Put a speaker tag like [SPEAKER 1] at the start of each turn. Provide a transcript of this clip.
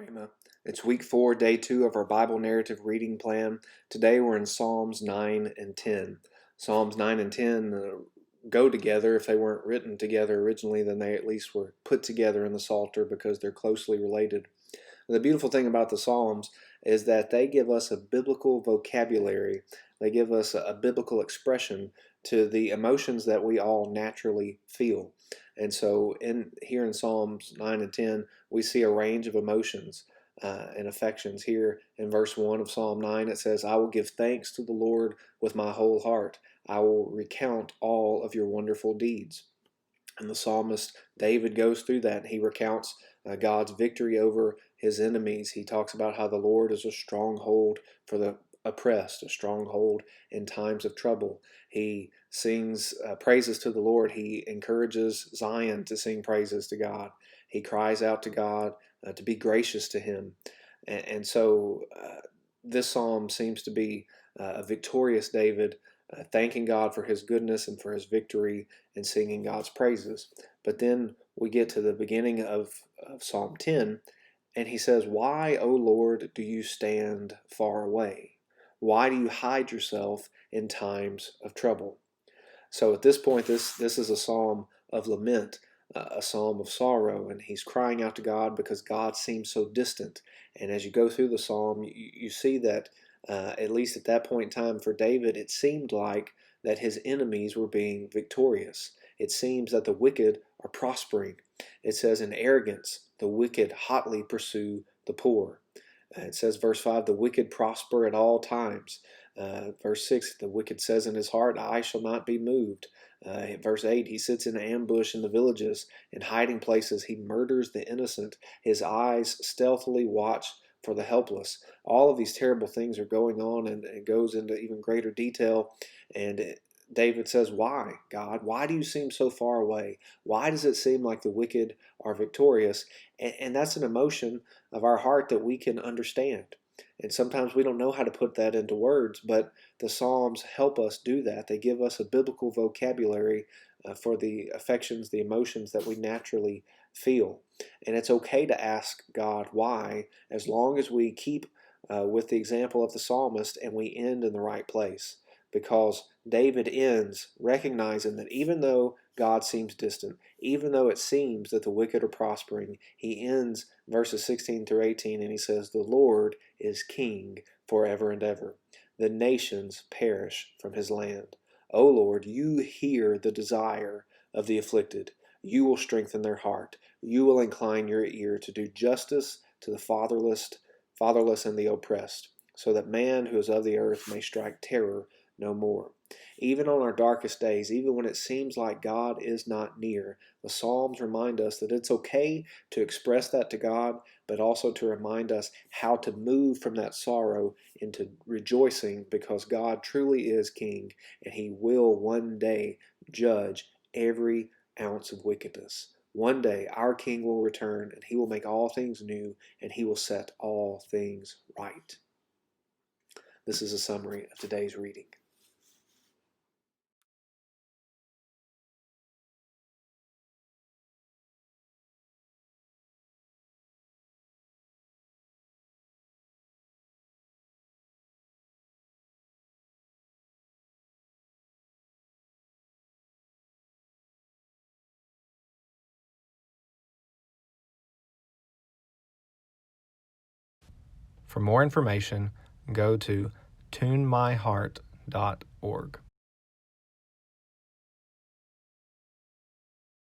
[SPEAKER 1] Rama. It's week 4, day 2 of our Bible narrative reading plan. Today we're in Psalms 9 and 10. Psalms 9 and 10 go together. If they weren't written together originally, then they at least were put together in the Psalter because they're closely related. The beautiful thing about the Psalms is that they give us a biblical vocabulary. They give us a biblical expression to the emotions that we all naturally feel. And so here in Psalms 9 and 10, we see a range of emotions and affections. Here in verse 1 of Psalm 9, it says, I will give thanks to the Lord with my whole heart. I will recount all of your wonderful deeds. And the psalmist David goes through that. He recounts God's victory over his enemies. He talks about how the Lord is a stronghold for the oppressed, a stronghold in times of trouble. He sings praises to the Lord. He encourages Zion to sing praises to God. He cries out to God to be gracious to him. And so this psalm seems to be a victorious David thanking God for his goodness and for his victory and singing God's praises. But then we get to the beginning of Psalm 10, and he says, Why, O Lord, do you stand far away? Why do you hide yourself in times of trouble? So at this point, this is a psalm of lament, a psalm of sorrow, and he's crying out to God because God seems so distant. And as you go through the psalm, you see that at least at that point in time for David, it seemed like that his enemies were being victorious. It seems that the wicked are prospering. It says, in arrogance, the wicked hotly pursue the poor. It says, verse 5, the wicked prosper at all times. Verse 6, the wicked says in his heart, I shall not be moved. Verse 8, he sits in ambush in the villages. In hiding places, he murders the innocent. His eyes stealthily watch for the helpless. All of these terrible things are going on, and it goes into even greater detail. And David says, Why, God? Why do you seem so far away? Why does it seem like the wicked are victorious? And that's an emotion of our heart that we can understand. And sometimes we don't know how to put that into words, but the Psalms help us do that. They give us a biblical vocabulary for the affections, the emotions that we naturally feel. And it's okay to ask God why, as long as we keep with the example of the psalmist and we end in the right place. Because David ends recognizing that even though God seems distant, even though it seems that the wicked are prospering, he ends verses 16 through 18 and he says, The Lord is king forever and ever. The nations perish from his land. O Lord, you hear the desire of the afflicted. You will strengthen their heart. You will incline your ear to do justice to the fatherless and the oppressed, so that man who is of the earth may strike terror no more. Even on our darkest days, even when it seems like God is not near, the Psalms remind us that it's okay to express that to God, but also to remind us how to move from that sorrow into rejoicing because God truly is King and He will one day judge every ounce of wickedness. One day our King will return and He will make all things new and He will set all things right. This is a summary of today's reading.
[SPEAKER 2] For more information, go to tunemyheart.org.